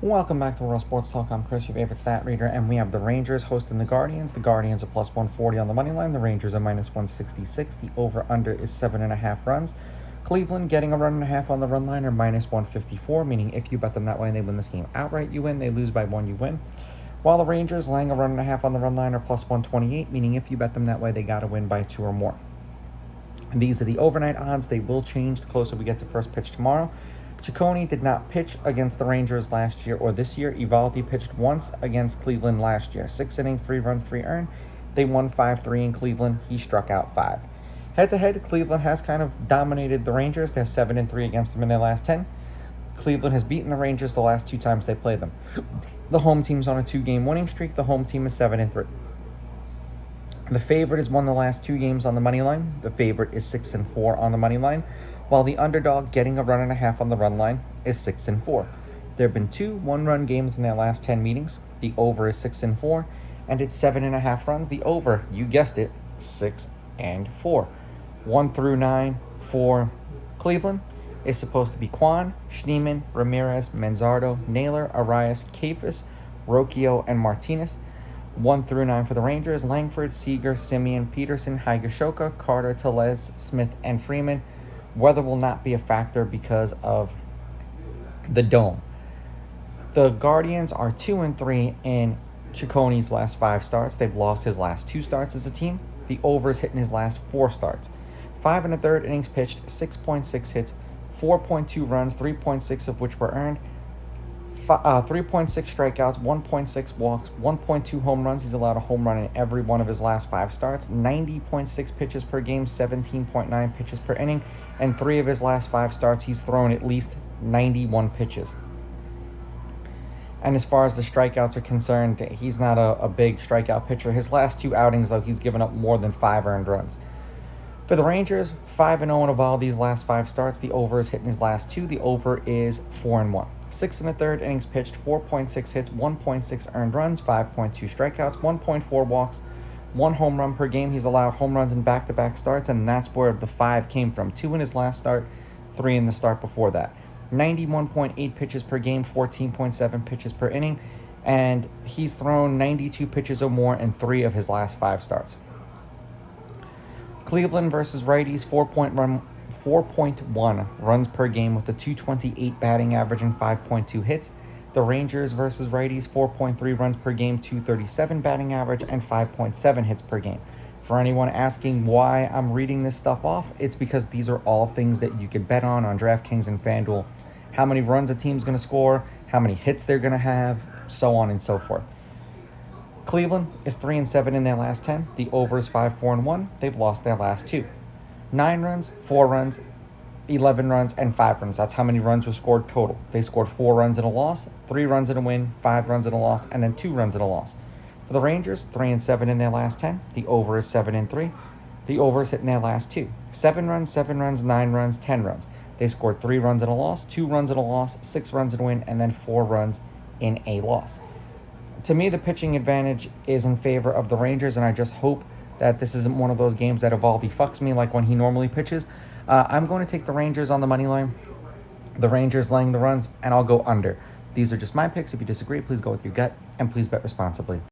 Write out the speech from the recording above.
Welcome back to World Sports Talk. I'm Chris, your favorite stat reader, and we have the Rangers hosting the Guardians. The Guardians are plus 140 on the money line. The Rangers are minus 166. The over-under is 7.5 runs. Cleveland getting a run and a half on the run line are minus 154, meaning if you bet them that way and they win this game outright, you win. They lose by 1, you win. While the Rangers laying a run and a half on the run line are plus 128, meaning if you bet them that way, they got to win by 2 or more. And these are the overnight odds. They will change the closer we get to first pitch tomorrow. Ciccone did not pitch against the Rangers last year or this year. Eovaldi pitched once against Cleveland last year. 6 innings, 3 runs, 3 earned. They won 5-3 in Cleveland. He struck out 5. Head-to-head, Cleveland has kind of dominated the Rangers. They're 7-3 against them in their last 10. Cleveland has beaten the Rangers the last 2 times they played them. The home team's on a 2-game winning streak. The home team is 7-3. The favorite has won the last 2 games on the money line. The favorite is 6-4 on the money line, while the underdog getting a run and a half on the run line is 6-4. There have been 2 one-run games in their last 10 meetings. The over is 6-4, and it's 7.5 runs. The over, you guessed it, 6-4. 1 through 9 for Cleveland is supposed to be Kwan, Schneemann, Ramirez, Manzardo, Naylor, Arias, Kafis, Rocchio, and Martinez. 1 through 9 for the Rangers: Langford, Seager, Simeon, Peterson, Higashioka, Carter, Tellez, Smith, and Freeman. Weather will not be a factor because of the dome. The Guardians are 2-3 in Ciccone's last 5 starts. They've lost his last 2 starts as a team. The over is hitting his last 4 starts. 5 1/3 innings pitched, 6.6 hits, 4.2 runs, 3.6 of which were earned, 3.6 strikeouts, 1.6 walks, 1.2 home runs. He's allowed a home run in every one of his last 5 starts. 90.6 pitches per game, 17.9 pitches per inning, and 3 of his last 5 starts, he's thrown at least 91 pitches. And as far as the strikeouts are concerned, he's not a big strikeout pitcher. His last 2 outings, though, he's given up more than 5 earned runs. For the Rangers, 5-0 in Eovaldi's last 5 starts. The over is hitting his last 2. The over is 4-1. 6 1/3 innings pitched, 4.6 hits, 1.6 earned runs, 5.2 strikeouts, 1.4 walks, 1 home run per game. He's allowed home runs in back-to-back starts, and that's where the 5 came from. 2 in his last start, 3 in the start before that. 91.8 pitches per game, 14.7 pitches per inning, and he's thrown 92 pitches or more in 3 of his last 5 starts. Cleveland versus righties, 4.1 runs per game with a .228 batting average and 5.2 hits. The Rangers versus righties, 4.3 runs per game, .237 batting average, and 5.7 hits per game. For anyone asking why I'm reading this stuff off, it's because these are all things that you could bet on DraftKings and FanDuel. How many runs a team's going to score, how many hits they're going to have, so on and so forth. Cleveland is 3-7 in their last 10. The over is 5-4-1. They've lost their last 2. 9 runs, 4 runs, 11 runs, and 5 runs. That's how many runs were scored total. They scored 4 runs in a loss, 3 runs in a win, 5 runs in a loss, and then 2 runs in a loss. For the Rangers, 3-7 in their last 10. The over is 7-3. The over is hitting their last 2. 7 runs, 9 runs, 10 runs. They scored 3 runs in a loss, 2 runs in a loss, 6 runs in a win, and then 4 runs in a loss. To me, the pitching advantage is in favor of the Rangers, and I just hope that this isn't one of those games that Eovaldi fucks me like when he normally pitches. I'm going to take the Rangers on the money line. The Rangers laying the runs, and I'll go under. These are just my picks. If you disagree, please go with your gut, and please bet responsibly.